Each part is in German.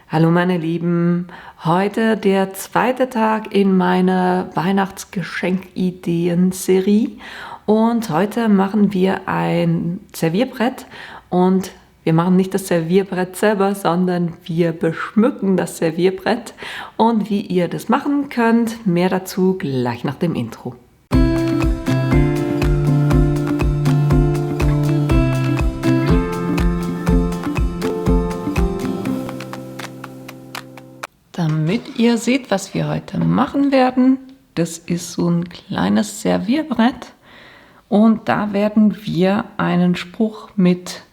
Hallo meine Lieben, heute der zweite Tag in meiner Weihnachtsgeschenkideen-Serie und heute machen wir ein Servierbrett und wir machen nicht das Servierbrett selber, sondern wir beschmücken das Servierbrett und wie ihr das machen könnt, mehr dazu gleich nach dem Intro. Damit ihr seht, was wir heute machen werden, das ist so ein kleines Servierbrett und da werden wir einen Spruch mit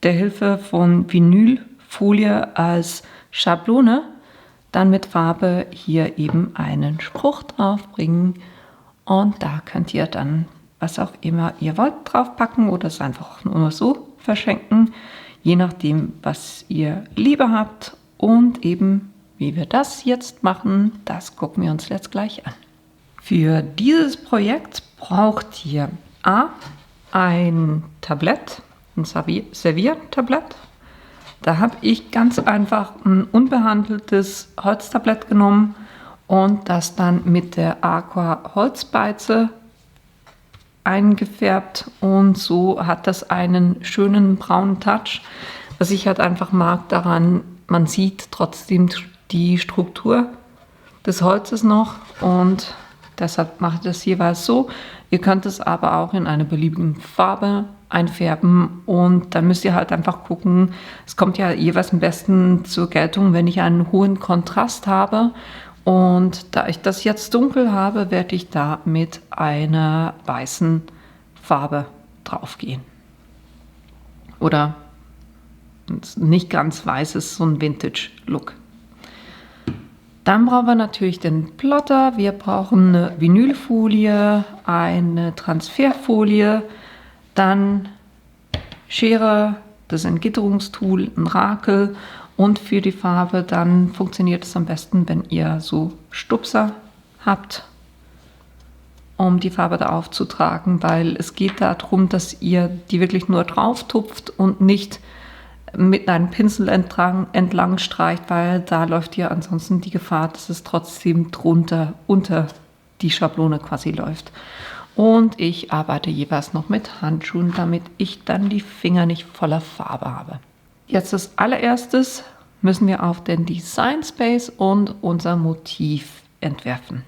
der Hilfe von Vinylfolie als Schablone, dann mit Farbe hier eben einen Spruch draufbringen und da könnt ihr dann was auch immer ihr wollt draufpacken oder es einfach nur so verschenken, je nachdem, was ihr lieber habt und eben wie wir das jetzt machen, das gucken wir uns jetzt gleich an. Für dieses Projekt braucht ihr ein Tablett, ein Serviertablett. Da habe ich ganz einfach ein unbehandeltes Holztablett genommen und das dann mit der Aqua Holzbeize eingefärbt und so hat das einen schönen braunen Touch. Was ich halt einfach mag daran, man sieht trotzdem die Struktur des Holzes noch und deshalb mache ich das jeweils so. Ihr könnt es aber auch in einer beliebigen Farbe einfärben und dann müsst ihr halt einfach gucken, es kommt ja jeweils am besten zur Geltung, wenn ich einen hohen Kontrast habe und da ich das jetzt dunkel habe, werde ich da mit einer weißen Farbe drauf gehen. Oder nicht ganz weiß, ist so ein Vintage-Look. Dann brauchen wir natürlich den Plotter, wir brauchen eine Vinylfolie, eine Transferfolie, dann Schere, das ist ein Gitterungstool, ein Rakel und für die Farbe dann funktioniert es am besten, wenn ihr so Stupser habt, um die Farbe da aufzutragen, weil es geht darum, dass ihr die wirklich nur drauf tupft und nicht mit einem Pinsel entlang streicht, weil da läuft ja ansonsten die Gefahr, dass es trotzdem drunter, unter die Schablone quasi läuft. Und ich arbeite jeweils noch mit Handschuhen, damit ich dann die Finger nicht voller Farbe habe. Jetzt als allererstes müssen wir auf den Design Space und unser Motiv entwerfen.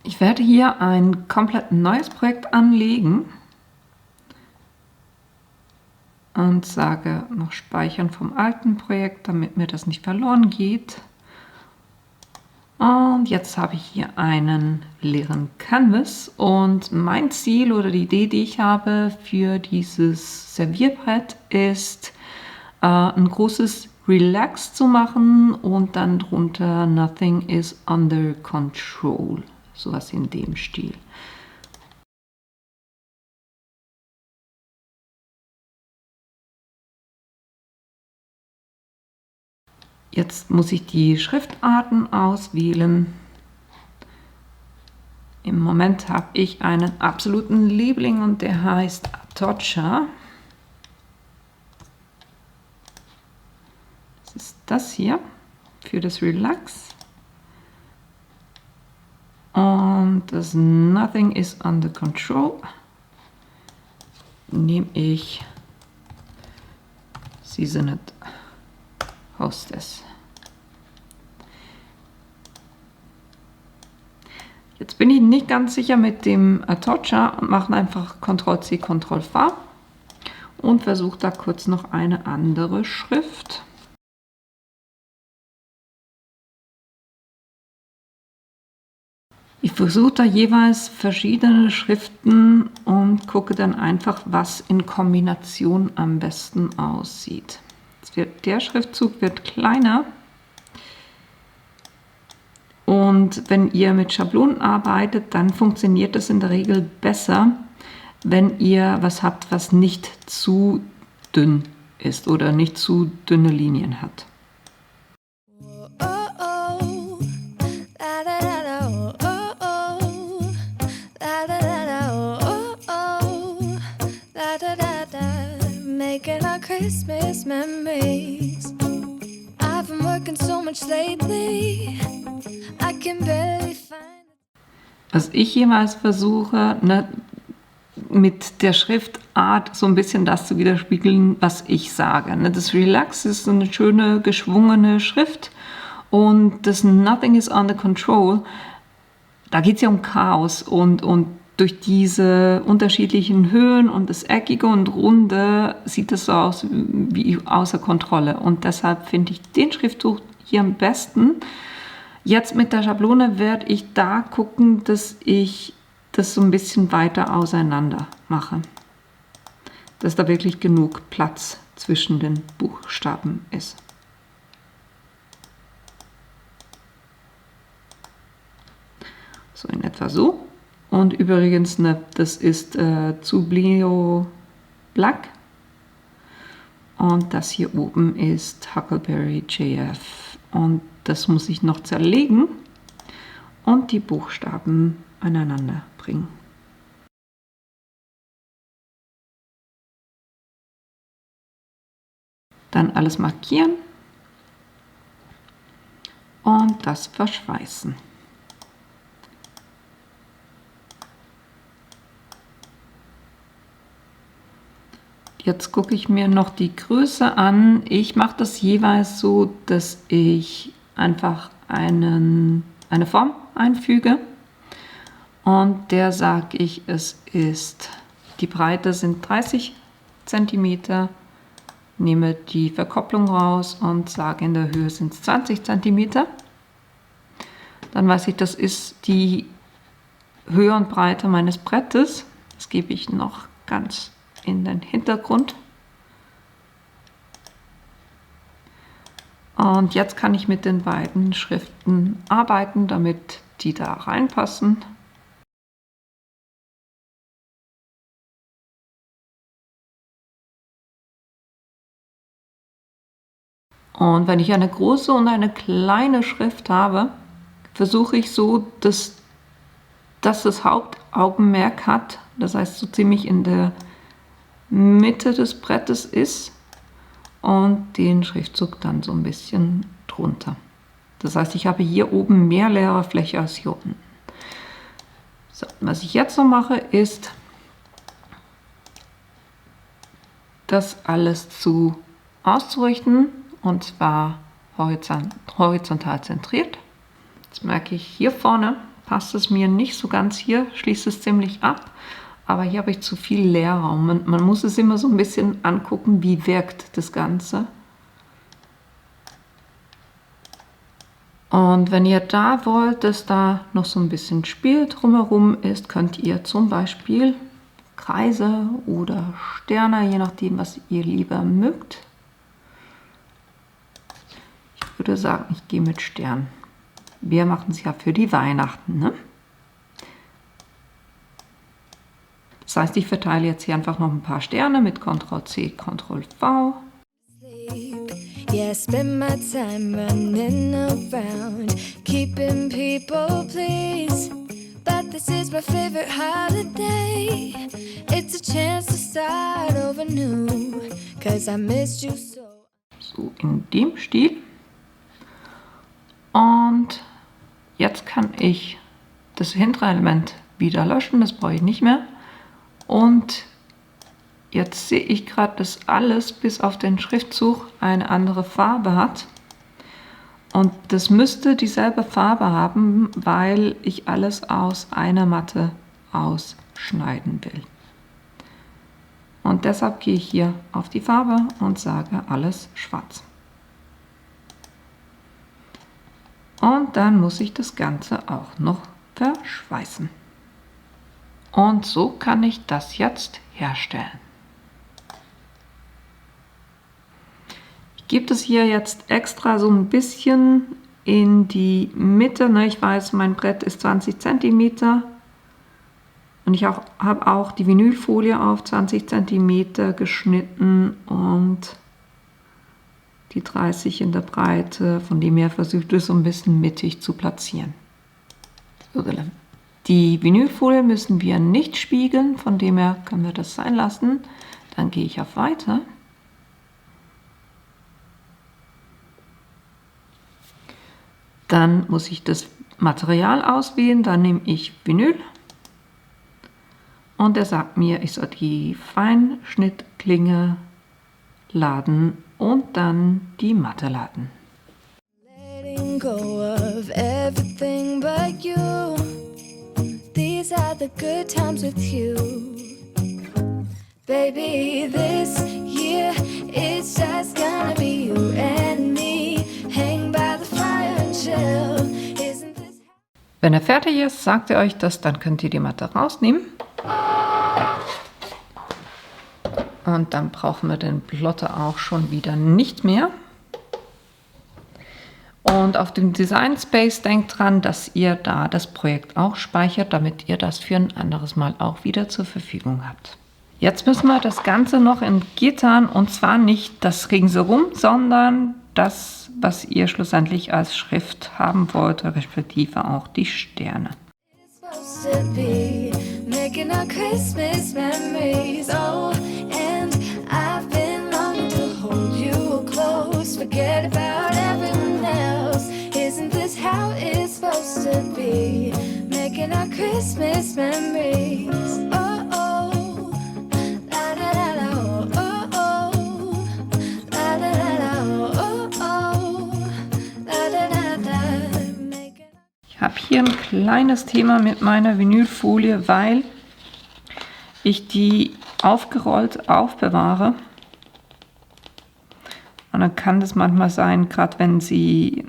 Ich werde hier ein komplett neues Projekt anlegen. Und sage noch Speichern vom alten Projekt, damit mir das nicht verloren geht. Und jetzt habe ich hier einen leeren Canvas und mein Ziel oder die Idee, die ich habe für dieses Servierbrett ist, ein großes Relax zu machen und dann drunter Nothing is under control, sowas in dem Stil. Jetzt muss ich die Schriftarten auswählen. Im Moment habe ich einen absoluten Liebling und der heißt Atocha. Das ist das hier für das Relax. Und das Nothing is under control nehme ich Seasoned Hostess. Jetzt bin ich nicht ganz sicher mit dem Atocha und mache einfach Ctrl+C, Ctrl+V und versuche da kurz noch eine andere Schrift. Ich versuche da jeweils verschiedene Schriften und gucke dann einfach, was in Kombination am besten aussieht. Der Schriftzug wird kleiner und wenn ihr mit Schablonen arbeitet, dann funktioniert das in der Regel besser, wenn ihr was habt, was nicht zu dünn ist oder nicht zu dünne Linien hat. Making our Christmas memories. I've been working talking so much lately. I can barely find. Was ich jemals versuche, ne, mit der Schriftart so ein bisschen das zu widerspiegeln, was ich sage. Ne? Das Relax ist eine schöne, geschwungene Schrift und das Nothing is under control, da geht es ja um Chaos und durch diese unterschiedlichen Höhen und das Eckige und Runde sieht es so aus wie außer Kontrolle. Und deshalb finde ich den Schriftzug hier am besten. Jetzt mit der Schablone werde ich da gucken, dass ich das so ein bisschen weiter auseinander mache. Dass da wirklich genug Platz zwischen den Buchstaben ist. So in etwa so. Und übrigens, ne, das ist Zublio Black. Und das hier oben ist Huckleberry JF. Und das muss ich noch zerlegen und die Buchstaben aneinander bringen. Dann alles markieren und das verschweißen. Jetzt gucke ich mir noch die Größe an. Ich mache das jeweils so, dass ich einfach eine Form einfüge. Und der sage ich, die Breite sind 30 cm. Nehme die Verkopplung raus und sage, in der Höhe sind es 20 cm. Dann weiß ich, das ist die Höhe und Breite meines Brettes. Das gebe ich noch ganz in den Hintergrund. Und jetzt kann ich mit den beiden Schriften arbeiten, damit die da reinpassen. Und wenn ich eine große und eine kleine Schrift habe, versuche ich so, dass das Hauptaugenmerk hat, das heißt so ziemlich in der Mitte des Brettes ist und den Schriftzug dann so ein bisschen drunter. Das heißt, ich habe hier oben mehr leere Fläche als hier unten. So, was ich jetzt noch mache, ist, das alles auszurichten, und zwar horizontal zentriert. Jetzt merke ich, hier vorne passt es mir nicht so ganz, hier schließt es ziemlich ab. Aber hier habe ich zu viel Leerraum. Man muss es immer so ein bisschen angucken, wie wirkt das Ganze. Und wenn ihr da wollt, dass da noch so ein bisschen Spiel drumherum ist, könnt ihr zum Beispiel Kreise oder Sterne, je nachdem, was ihr lieber mögt. Ich würde sagen, ich gehe mit Stern. Wir machen es ja für die Weihnachten, ne? Das heißt, ich verteile jetzt hier einfach noch ein paar Sterne mit Ctrl+C, Ctrl+V. Yeah, spend my time running around, keeping people pleased. But this is my favorite holiday. It's a chance to start over new, 'cause I missed you so. So in dem Stil. Und jetzt kann ich das hintere Element wieder löschen, das brauche ich nicht mehr. Und jetzt sehe ich gerade, dass alles bis auf den Schriftzug eine andere Farbe hat. Und das müsste dieselbe Farbe haben, weil ich alles aus einer Matte ausschneiden will. Und deshalb gehe ich hier auf die Farbe und sage alles schwarz. Und dann muss ich das Ganze auch noch verschweißen. Und so kann ich das jetzt herstellen. Ich gebe das hier jetzt extra so ein bisschen in die Mitte. Ich weiß, mein Brett ist 20 cm und ich habe auch die Vinylfolie auf 20 cm geschnitten und die 30 in der Breite. Von dem her versuche ich es so ein bisschen mittig zu platzieren. Die Vinylfolie müssen wir nicht spiegeln, von dem her können wir das sein lassen. Dann gehe ich auf Weiter. Dann muss ich das Material auswählen, dann nehme ich Vinyl und er sagt mir, ich soll die Feinschnittklinge laden und dann die Matte laden. Letting go of everything but you. These are the good times with you. Baby, this year it's just gonna be you and me. Hang by the fire and chill. Isn't this... Wenn er fertig ist, sagt er euch das, dann könnt ihr die Matte rausnehmen. Und dann brauchen wir den Plotter auch schon wieder nicht mehr. Und auf dem Design Space denkt dran, dass ihr da das Projekt auch speichert, damit ihr das für ein anderes Mal auch wieder zur Verfügung habt. Jetzt müssen wir das Ganze noch entgittern, und zwar nicht das ringsherum, sondern das, was ihr schlussendlich als Schrift haben wollt, respektive auch die Sterne. Supposed to be making our Christmas memories. Oh, and I've been longing to hold you close. Forget about everyone else. Isn't this how it's supposed to be? Making our Christmas memories. Oh, oh, la da da da, oh, oh, la da da da, oh, oh, la da da da. Ich habe hier ein kleines Thema mit meiner Vinylfolie, weil ich die aufgerollt aufbewahre. Und dann kann das manchmal sein, gerade wenn sie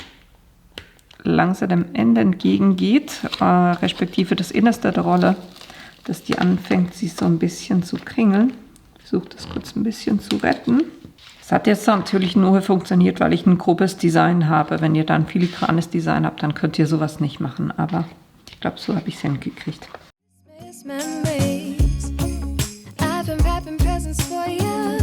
langsam dem Ende entgegengeht, respektive das Innerste der Rolle, dass die anfängt, sich so ein bisschen zu kringeln. Ich versuche das kurz ein bisschen zu retten. Es hat jetzt natürlich nur funktioniert, weil ich ein grobes Design habe. Wenn ihr dann filigranes Design habt, dann könnt ihr sowas nicht machen. Aber ich glaube, so habe ich es hingekriegt. Memories. I've been wrapping presents for you.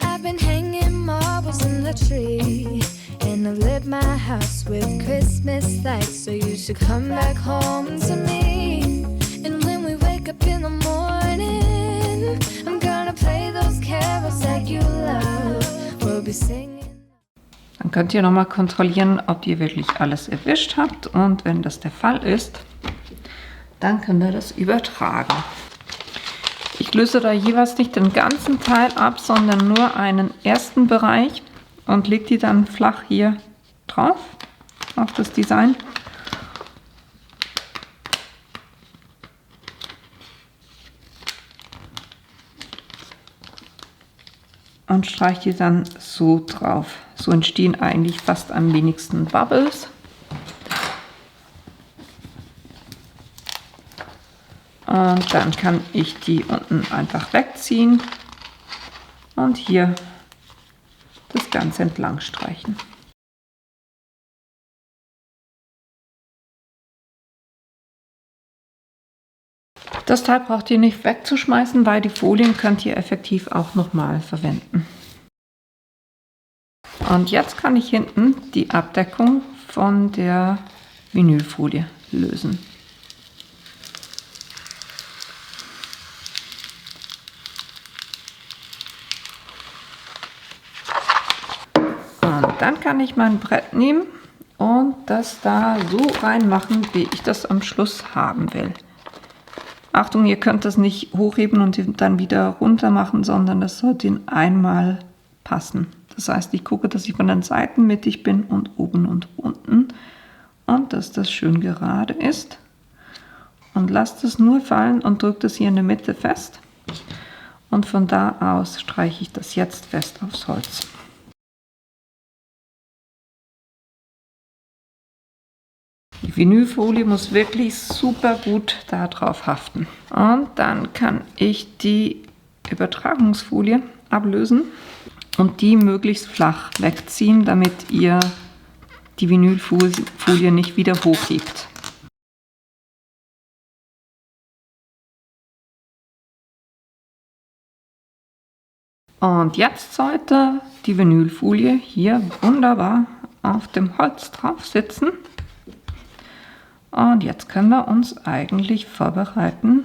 I've been hanging marbles in the tree. And I've lit my house with Christmas lights. So you should come back home to me. And when we wake up in the morning, I'm gonna play those carols that you love. We'll be singing. Dann könnt ihr nochmal kontrollieren, ob ihr wirklich alles erwischt habt. Und wenn das der Fall ist, dann können wir das übertragen. Ich löse da jeweils nicht den ganzen Teil ab, sondern nur einen ersten Bereich und lege die dann flach hier drauf, auf das Design. Und streiche die dann so drauf. So entstehen eigentlich fast am wenigsten Bubbles. Und dann kann ich die unten einfach wegziehen und hier das Ganze entlang streichen. Das Teil braucht ihr nicht wegzuschmeißen, weil die Folien könnt ihr effektiv auch nochmal verwenden. Und jetzt kann ich hinten die Abdeckung von der Vinylfolie lösen. Und dann kann ich mein Brett nehmen und das da so reinmachen, wie ich das am Schluss haben will. Achtung, ihr könnt das nicht hochheben und dann wieder runter machen, sondern das sollte in einmal passen. Das heißt, ich gucke, dass ich von den Seiten mittig bin und oben und unten und dass das schön gerade ist. Und lasst es nur fallen und drückt es hier in der Mitte fest. Und von da aus streiche ich das jetzt fest aufs Holz. Die Vinylfolie muss wirklich super gut da drauf haften. Und dann kann ich die Übertragungsfolie ablösen und die möglichst flach wegziehen, damit ihr die Vinylfolie nicht wieder hochhebt. Und jetzt sollte die Vinylfolie hier wunderbar auf dem Holz drauf sitzen. Und jetzt können wir uns eigentlich vorbereiten,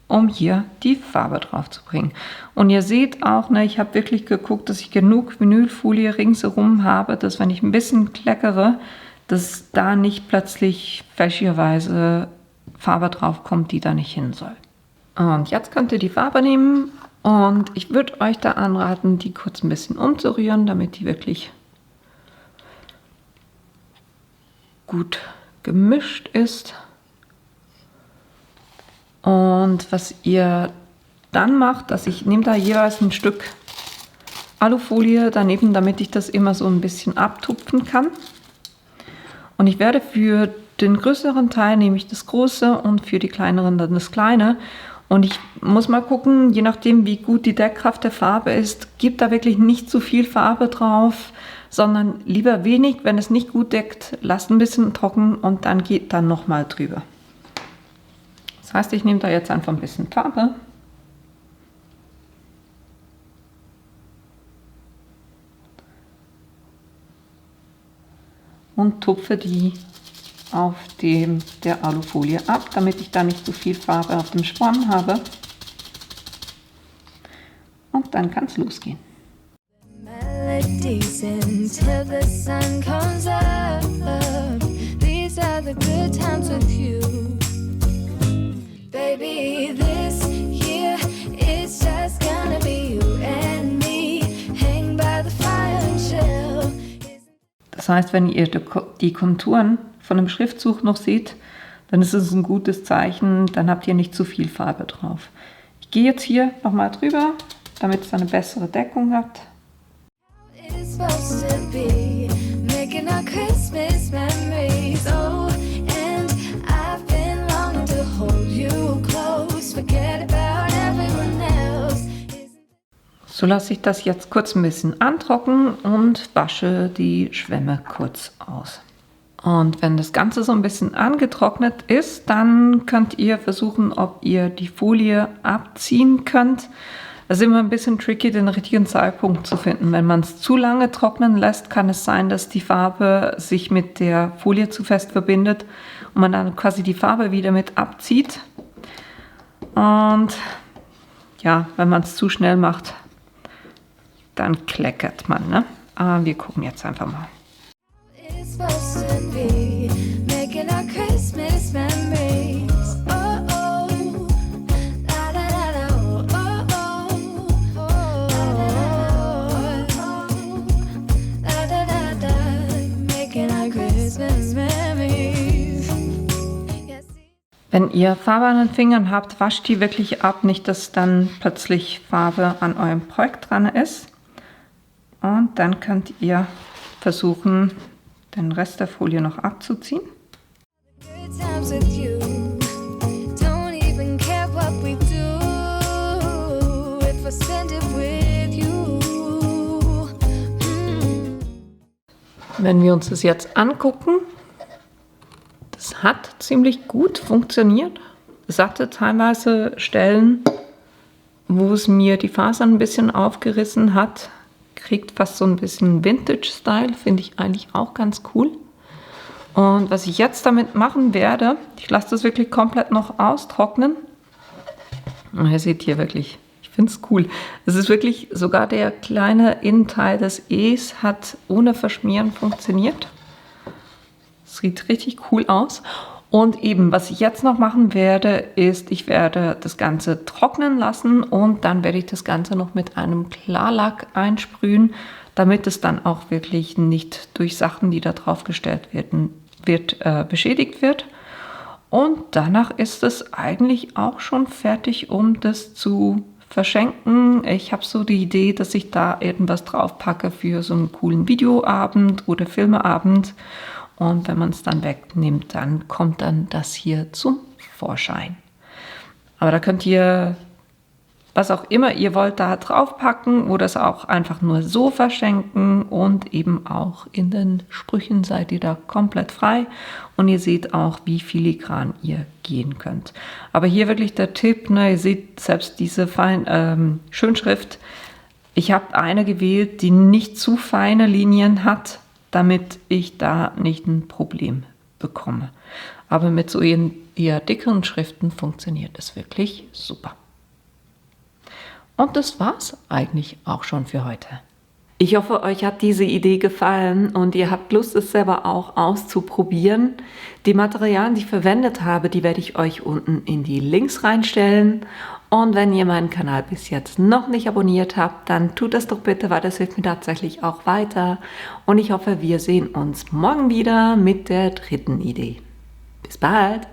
um hier die Farbe drauf zu bringen. Und ihr seht auch, ne, ich habe wirklich geguckt, dass ich genug Vinylfolie ringsherum habe, dass wenn ich ein bisschen kleckere, dass da nicht plötzlich fälschlicherweise Farbe drauf kommt, die da nicht hin soll. Und jetzt könnt ihr die Farbe nehmen und ich würde euch da anraten, die kurz ein bisschen umzurühren, damit die wirklich gut gemischt ist. Und was ihr dann macht, dass ich nehme da jeweils ein Stück Alufolie daneben, damit ich das immer so ein bisschen abtupfen kann. Und ich werde für den größeren Teil nehme ich das große und für die kleineren dann das kleine. Und ich muss mal gucken, je nachdem wie gut die Deckkraft der Farbe ist, gibt da wirklich nicht zu viel Farbe drauf, sondern lieber wenig. Wenn es nicht gut deckt, lasst ein bisschen trocken und dann geht dann nochmal drüber. Das heißt, ich nehme da jetzt einfach ein bisschen Farbe. Und tupfe die auf der Alufolie ab, damit ich da nicht so viel Farbe auf dem Sporn habe. Und dann kann es losgehen. Melodies until the sun comes up. These are the good times with you. Baby, this year it's just gonna be you and me. Hang by the fire and chill. Das heißt, wenn ihr die Konturen von dem Schriftzug noch seht, dann ist es ein gutes Zeichen, dann habt ihr nicht zu viel Farbe drauf. Ich gehe jetzt hier nochmal drüber, damit es eine bessere Deckung hat. So lasse ich das jetzt kurz ein bisschen antrocknen und wasche die Schwämme kurz aus. Und wenn das Ganze so ein bisschen angetrocknet ist, dann könnt ihr versuchen, ob ihr die Folie abziehen könnt. Es ist immer ein bisschen tricky, den richtigen Zeitpunkt zu finden. Wenn man es zu lange trocknen lässt, kann es sein, dass die Farbe sich mit der Folie zu fest verbindet und man dann quasi die Farbe wieder mit abzieht. Und ja, wenn man es zu schnell macht, dann kleckert man, ne? Aber wir gucken jetzt einfach mal. Wenn ihr Farbe an den Fingern habt, wascht die wirklich ab, nicht dass dann plötzlich Farbe an eurem Projekt dran ist. Und dann könnt ihr versuchen, den Rest der Folie noch abzuziehen. Wenn wir uns das jetzt angucken, das hat ziemlich gut funktioniert. Es hatte teilweise Stellen, wo es mir die Fasern ein bisschen aufgerissen hat. Kriegt fast so ein bisschen Vintage-Style, finde ich eigentlich auch ganz cool. Und was ich jetzt damit machen werde, ich lasse das wirklich komplett noch austrocknen. Und ihr seht hier wirklich, ich finde es cool. Es ist wirklich, sogar der kleine Innenteil des E's hat ohne Verschmieren funktioniert. Es sieht richtig cool aus. Und eben, was ich jetzt noch machen werde, ist, ich werde das Ganze trocknen lassen und dann werde ich das Ganze noch mit einem Klarlack einsprühen, damit es dann auch wirklich nicht durch Sachen, die da drauf gestellt werden, beschädigt wird. Und danach ist es eigentlich auch schon fertig, um das zu verschenken. Ich habe so die Idee, dass ich da irgendwas drauf packe für so einen coolen Videoabend oder Filmeabend. Und wenn man es dann wegnimmt, dann kommt dann das hier zum Vorschein. Aber da könnt ihr, was auch immer ihr wollt, da drauf packen oder es auch einfach nur so verschenken. Und eben auch in den Sprüchen seid ihr da komplett frei. Und ihr seht auch, wie filigran ihr gehen könnt. Aber hier wirklich der Tipp, ne, ihr seht selbst diese Schönschrift. Ich habe eine gewählt, die nicht zu feine Linien hat, damit ich da nicht ein Problem bekomme. Aber mit so eher dickeren Schriften funktioniert es wirklich super. Und das war's eigentlich auch schon für heute. Ich hoffe, euch hat diese Idee gefallen und ihr habt Lust, es selber auch auszuprobieren. Die Materialien, die ich verwendet habe, die werde ich euch unten in die Links reinstellen. Und wenn ihr meinen Kanal bis jetzt noch nicht abonniert habt, dann tut das doch bitte, weil das hilft mir tatsächlich auch weiter. Und ich hoffe, wir sehen uns morgen wieder mit der dritten Idee. Bis bald!